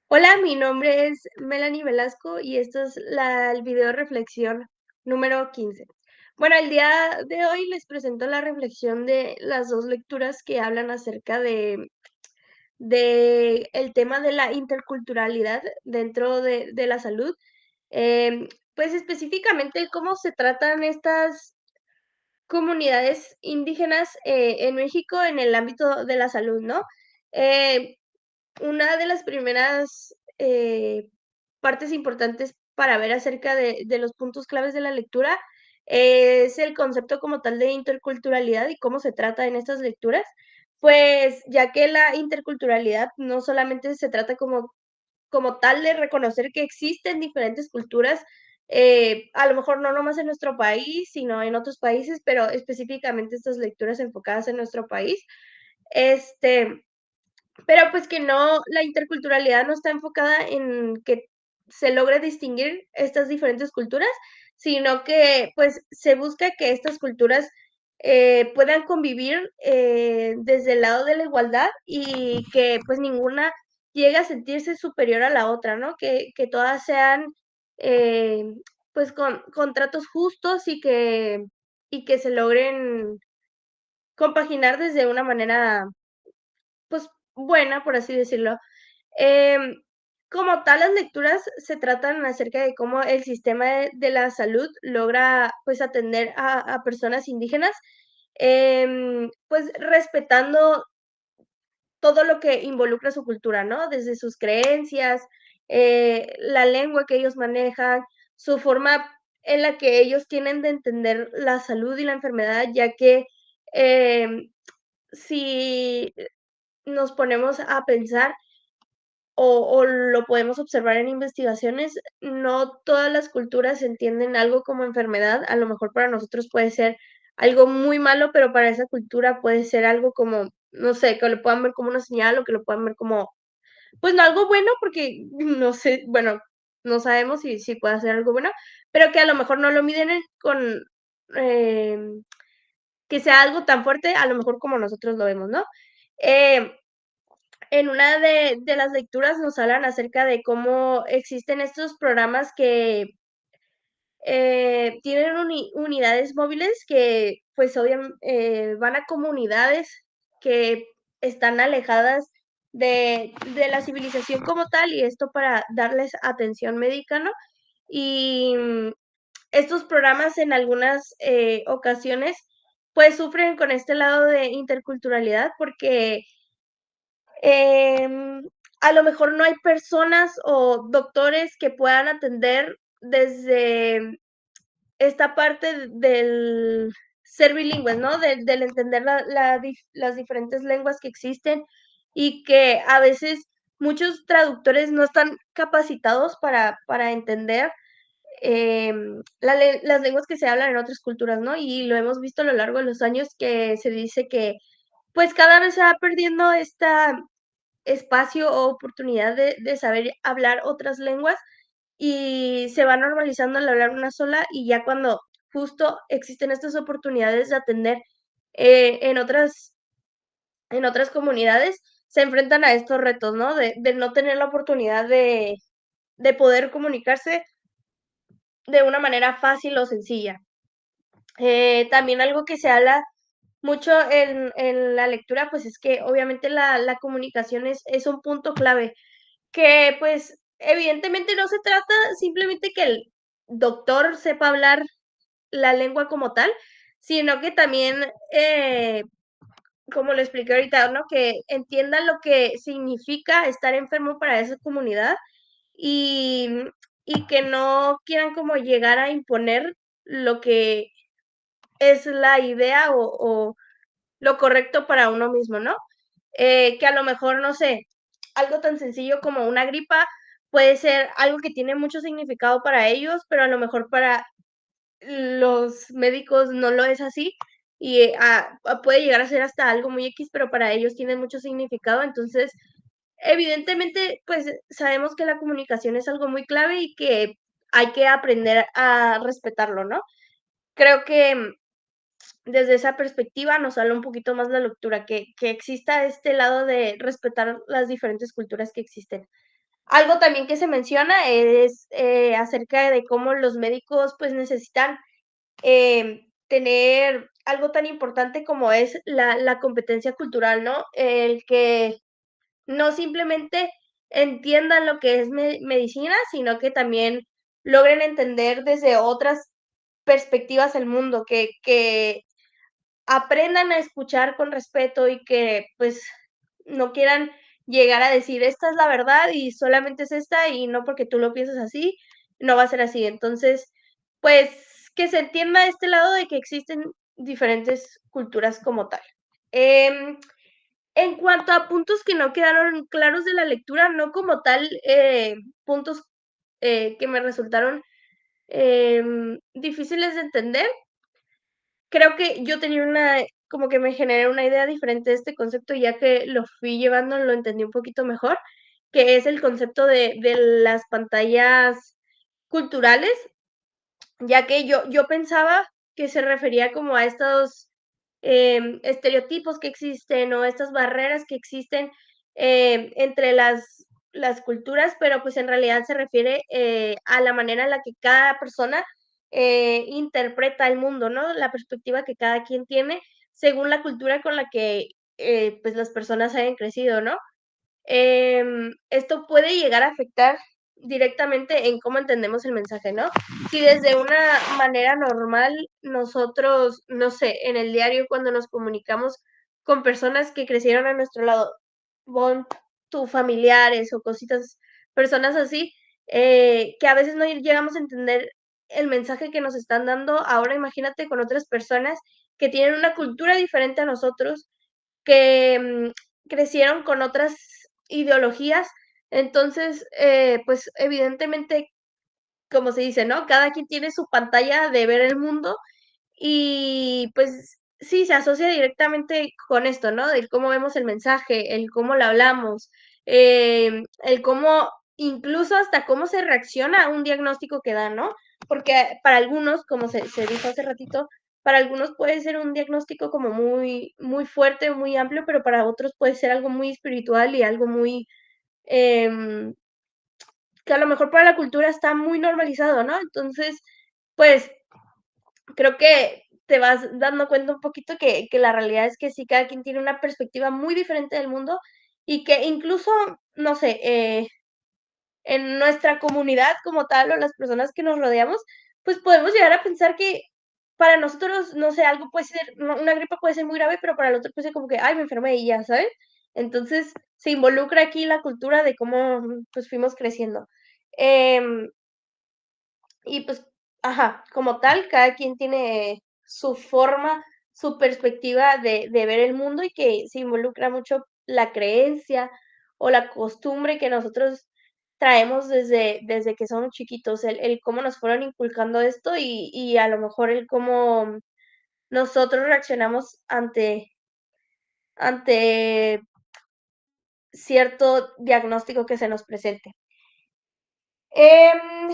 Hola, mi nombre es Melanie Velasco y esto es el video reflexión número 15. Bueno, el día de hoy les presento la reflexión de las dos lecturas que hablan acerca de el tema de la interculturalidad dentro de la salud. Pues específicamente cómo se tratan estas comunidades indígenas en México en el ámbito de la salud, ¿no? Eh, una de las primeras partes importantes para ver acerca de los puntos claves de la lectura es el concepto como tal de interculturalidad y cómo se trata en estas lecturas, pues ya que la interculturalidad no solamente se trata como tal de reconocer que existen diferentes culturas, a lo mejor no nomás en nuestro país, sino en otros países, pero específicamente estas lecturas enfocadas en nuestro país. Este, pero, pues, que no la interculturalidad no está enfocada en que se logre distinguir estas diferentes culturas, sino que, pues, se busca que estas culturas, puedan convivir, desde el lado de la igualdad y que, pues, ninguna llegue a sentirse superior a la otra, ¿no? Que todas sean, eh, pues, con tratos justos y que se logren compaginar desde una manera, pues, buena, por así decirlo. Em, Como tal, las lecturas se tratan acerca de cómo el sistema de la salud logra, pues, atender a personas indígenas, pues, respetando todo lo que involucra su cultura, ¿no? Desde sus creencias, la lengua que ellos manejan, su forma en la que ellos tienen de entender la salud y la enfermedad, ya que, em, si nos ponemos a pensar o lo podemos observar en investigaciones, no todas las culturas entienden algo como enfermedad, a lo mejor para nosotros puede ser algo muy malo, pero para esa cultura puede ser algo como, no sé, que lo puedan ver como una señal o que lo puedan ver como, pues, no algo bueno, porque no sé, bueno, no sabemos si puede ser algo bueno, pero que a lo mejor no lo miden con, em, que sea algo tan fuerte, a lo mejor como nosotros lo vemos, ¿no? Em en una de las lecturas nos hablan acerca de cómo existen estos programas que, tienen unidades móviles que, pues, van a comunidades que están alejadas de la civilización como tal, y esto para darles atención médica, ¿no? Y, estos programas en algunas, ocasiones, pues, sufren con este lado de interculturalidad porque Em, a lo mejor no hay personas o doctores que puedan atender desde esta parte del ser bilingües, ¿no? Del entender las diferentes lenguas que existen y que a veces muchos traductores no están capacitados para entender, las lenguas que se hablan en otras culturas, ¿no? Y lo hemos visto a lo largo de los años que se dice que, pues, cada vez se va perdiendo esta espacio o oportunidad de saber hablar otras lenguas y se va normalizando el hablar una sola, y ya cuando justo existen estas oportunidades de atender, en otras comunidades, se enfrentan a estos retos, ¿no? De no tener la oportunidad de poder comunicarse de una manera fácil o sencilla. También algo que se habla mucho en la lectura, pues, es que obviamente la comunicación es un punto clave. Que, pues, evidentemente no se trata simplemente que el doctor sepa hablar la lengua como tal, sino que también, como lo expliqué ahorita, ¿no? Que entienda lo que significa estar enfermo para esa comunidad y y que no quieran como llegar a imponer lo que es la idea o lo correcto para uno mismo, ¿no? Que a lo mejor, no sé, algo tan sencillo como una gripa puede ser algo que tiene mucho significado para ellos, pero a lo mejor para los médicos no lo es así y, puede llegar a ser hasta algo muy x, pero para ellos tiene mucho significado. Entonces, evidentemente, pues, sabemos que la comunicación es algo muy clave y que hay que aprender a respetarlo, ¿no? Creo que desde esa perspectiva nos habla un poquito más la lectura, que exista este lado de respetar las diferentes culturas que existen. Algo también que se menciona es, acerca de cómo los médicos, pues, necesitan, tener algo tan importante como es la competencia cultural, ¿no? El que no simplemente entiendan lo que es medicina, sino que también logren entender desde otras perspectivas el mundo, que aprendan a escuchar con respeto y que, pues, no quieran llegar a decir: "Esta es la verdad y solamente es esta, y no porque tú lo piensas así, no va a ser así". Entonces, pues, que se entienda este lado de que existen diferentes culturas como tal. Em, en cuanto a puntos que no quedaron claros de la lectura, no como tal, puntos, que me resultaron, difíciles de entender. Creo que yo tenía una como que me generé una idea diferente de este concepto, y ya que lo fui llevando, lo entendí un poquito mejor, que es el concepto de las pantallas culturales, ya que yo pensaba que se refería como a estos, estereotipos que existen, o estas barreras que existen, entre las culturas, pero, pues, en realidad se refiere, a la manera en la que cada persona, interpreta el mundo, ¿no? La perspectiva que cada quien tiene según la cultura con la que, pues, las personas hayan crecido, ¿no? Esto puede llegar a afectar directamente en cómo entendemos el mensaje, ¿no? Si desde una manera normal nosotros, no sé, en el diario cuando nos comunicamos con personas que crecieron a nuestro lado, pon tú familiares o cositas, personas así, que a veces no llegamos a entender el mensaje que nos están dando. Ahora imagínate con otras personas que tienen una cultura diferente a nosotros, que, crecieron con otras ideologías. Entonces, pues, evidentemente, como se dice, ¿no? Cada quien tiene su pantalla de ver el mundo y, pues, sí, se asocia directamente con esto, ¿no? El cómo vemos el mensaje, el cómo lo hablamos, el cómo incluso hasta cómo se reacciona a un diagnóstico que dan, ¿no? Porque para algunos, como se dijo hace ratito, para algunos puede ser un diagnóstico como muy fuerte, muy amplio, pero para otros puede ser algo muy espiritual y algo muy, em, que a lo mejor para la cultura está muy normalizado, ¿no? Entonces, pues, creo que te vas dando cuenta un poquito que la realidad es que sí, cada quien tiene una perspectiva muy diferente del mundo y que incluso, no sé, en nuestra comunidad como tal, o las personas que nos rodeamos, pues podemos llegar a pensar que para nosotros, no sé, algo puede ser, una gripa puede ser muy grave, pero para el otro puede ser como que, ay, me enfermé y ya, ¿sabes? Entonces, se involucra aquí la cultura de cómo, pues, fuimos creciendo. Em, y pues, ajá, como tal, cada quien tiene su forma, su perspectiva de ver el mundo y que se involucra mucho la creencia o la costumbre que nosotros traemos desde que somos chiquitos, el cómo nos fueron inculcando esto y a lo mejor el cómo nosotros reaccionamos ante cierto diagnóstico que se nos presente. Em,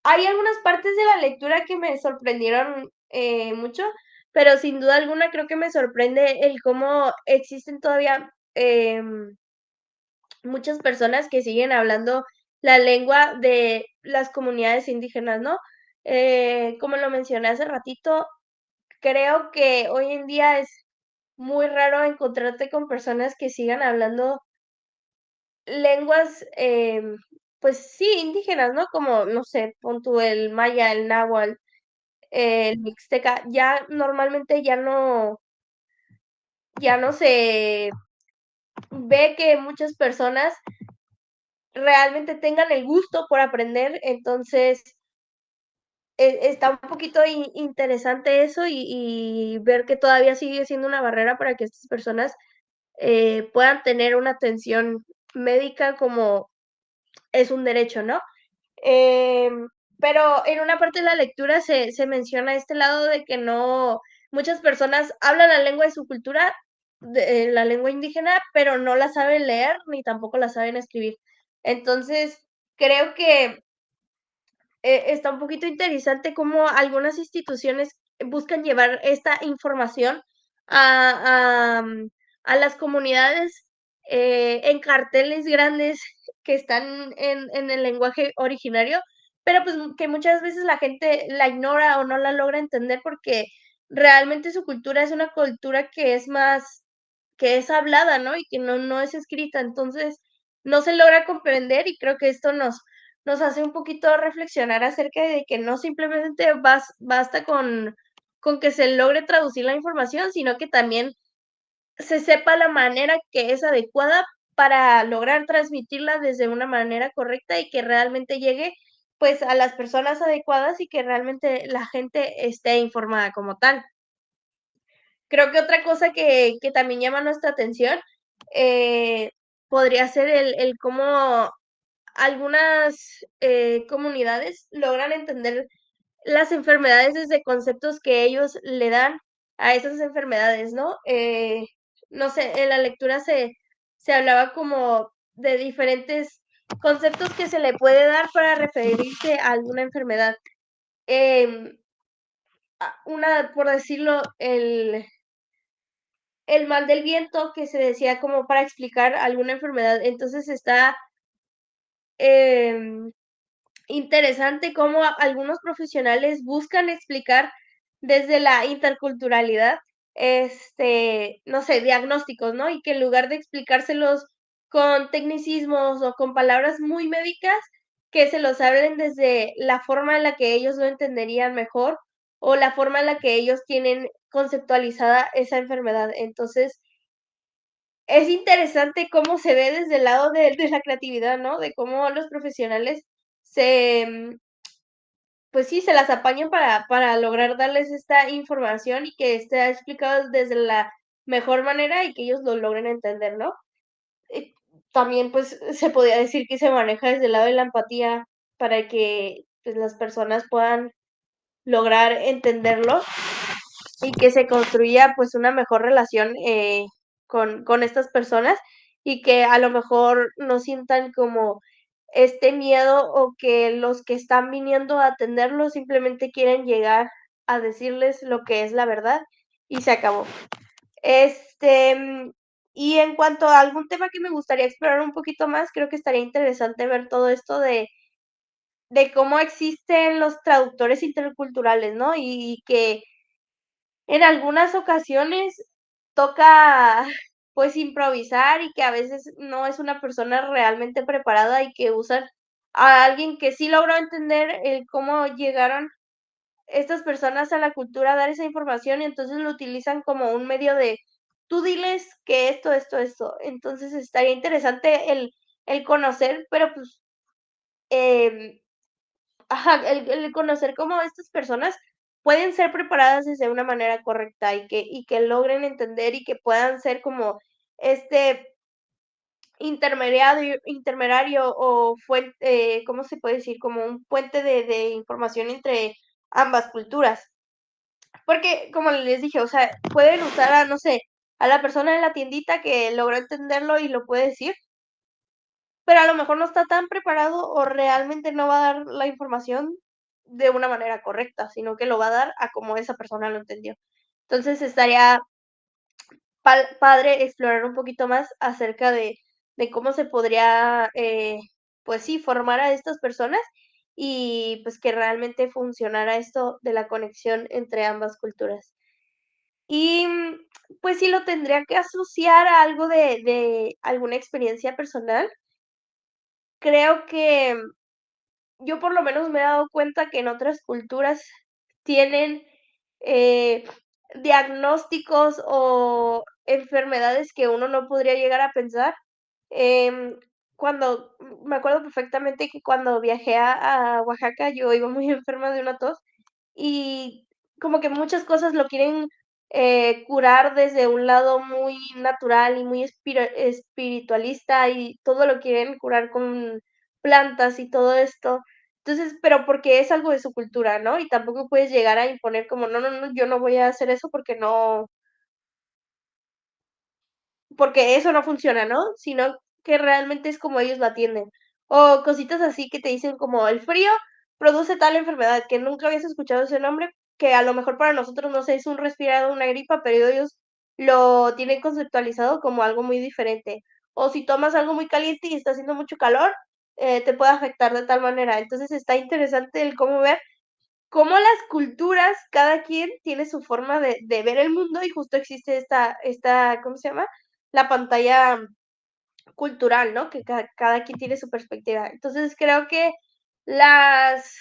Hay algunas partes de la lectura que me sorprendieron, mucho, pero sin duda alguna creo que me sorprende el cómo existen todavía, muchas personas que siguen hablando la lengua de las comunidades indígenas, ¿no? Como lo mencioné hace ratito, creo que hoy en día es muy raro encontrarte con personas que sigan hablando lenguas, pues sí, indígenas, ¿no? Como, no sé, pon tú el maya, el náhuatl, el mixteca, ya normalmente ya no se ve que muchas personas realmente tengan el gusto por aprender, entonces, está un poquito interesante eso y ver que todavía sigue siendo una barrera para que estas personas, puedan tener una atención médica como es un derecho, ¿no? Em, pero en una parte de la lectura se menciona este lado de que no muchas personas hablan la lengua de su cultura, la lengua indígena, pero no la saben leer ni tampoco la saben escribir. Entonces, creo que, está un poquito interesante cómo algunas instituciones buscan llevar esta información a a las comunidades, en carteles grandes que están en el lenguaje originario, pero, pues, que muchas veces la gente la ignora o no la logra entender porque realmente su cultura es una cultura que es más que es hablada, ¿no? Y que no es escrita. Entonces, no se logra comprender, y creo que esto nos hace un poquito reflexionar acerca de que no simplemente basta con que se logre traducir la información, sino que también se sepa la manera que es adecuada para lograr transmitirla desde una manera correcta y que realmente llegue, pues, a las personas adecuadas y que realmente la gente esté informada como tal. Creo que otra cosa que también llama nuestra atención, eh, podría ser el cómo algunas, comunidades logran entender las enfermedades desde conceptos que ellos le dan a esas enfermedades, ¿no? No sé, en la lectura se hablaba como de diferentes conceptos que se le puede dar para referirse a alguna enfermedad. Em, una, por decirlo, el mal del viento, que se decía como para explicar alguna enfermedad. Entonces está, em interesante cómo algunos profesionales buscan explicar desde la interculturalidad, no sé, diagnósticos, ¿no? Y que en lugar de explicárselos con tecnicismos o con palabras muy médicas, que se los hablen desde la forma en la que ellos lo entenderían mejor o la forma en la que ellos tienen conceptualizada esa enfermedad. Entonces, es interesante cómo se ve desde el lado de la creatividad, ¿no? De cómo los profesionales se, pues sí, se las apañan para lograr darles esta información y que esté explicado desde la mejor manera y que ellos lo logren entender, ¿no? Eh, también, pues, se podría decir que se maneja desde el lado de la empatía para que, pues, las personas puedan lograr entenderlo y que se construya, pues, una mejor relación, con estas personas y que a lo mejor no sientan como este miedo o que los que están viniendo a atenderlo simplemente quieren llegar a decirles lo que es la verdad y se acabó. Y en cuanto a algún tema que me gustaría explorar un poquito más, creo que estaría interesante ver todo esto de cómo existen los traductores interculturales, ¿no? Y que en algunas ocasiones toca, pues, improvisar y que a veces no es una persona realmente preparada y que usan a alguien que sí logró entender el cómo llegaron estas personas a la cultura a dar esa información, y entonces lo utilizan como un medio de: "Tú diles que esto, esto, esto". Entonces, estaría interesante el conocer, pero, pues, em ajá, el conocer cómo estas personas pueden ser preparadas desde una manera correcta y que logren entender y que puedan ser como este intermediario o fuente, ¿cómo se puede decir? Como un puente de información entre ambas culturas. Porque, como les dije, o sea, pueden usar a, no sé, a la persona en la tiendita que logró entenderlo y lo puede decir, pero a lo mejor no está tan preparado o realmente no va a dar la información de una manera correcta, sino que lo va a dar a como esa persona lo entendió. Entonces, estaría padre explorar un poquito más acerca de cómo se podría, pues sí, formar a estas personas y, pues, que realmente funcionara esto de la conexión entre ambas culturas. Y, pues, si lo tendría que asociar a algo de alguna experiencia personal, creo que yo por lo menos me he dado cuenta que en otras culturas tienen, eh, diagnósticos o enfermedades que uno no podría llegar a pensar. Em, me acuerdo perfectamente que cuando viajé a Oaxaca, yo iba muy enferma de una tos, y como que muchas cosas lo quieren, curar desde un lado muy natural y muy espiritualista, y todo lo quieren curar con plantas y todo esto. Entonces, pero porque es algo de su cultura, ¿no? Y tampoco puedes llegar a imponer como: "No, no, no, yo no voy a hacer eso porque eso no funciona", ¿no? Sino que realmente es como ellos lo atienden. O cositas así que te dicen como: "El frío produce tal enfermedad", que nunca habías escuchado ese nombre, que a lo mejor para nosotros, no sé, es un resfriado, una gripa, pero ellos lo tienen conceptualizado como algo muy diferente. o si tomas algo muy caliente y está haciendo mucho calor, te puede afectar de tal manera. Entonces, está interesante el cómo ver cómo las culturas, cada quien tiene su forma de ver el mundo y justo existe esta, ¿cómo se llama? La pantalla cultural, ¿no? Que cada quien tiene su perspectiva. Entonces, creo que las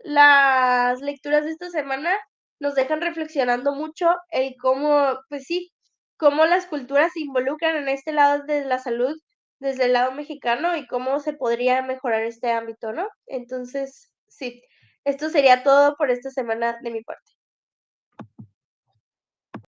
las lecturas de esta semana nos dejan reflexionando mucho el cómo, pues sí, cómo las culturas se involucran en este lado de la salud desde el lado mexicano y cómo se podría mejorar este ámbito, ¿no? Entonces, sí, esto sería todo por esta semana de mi parte.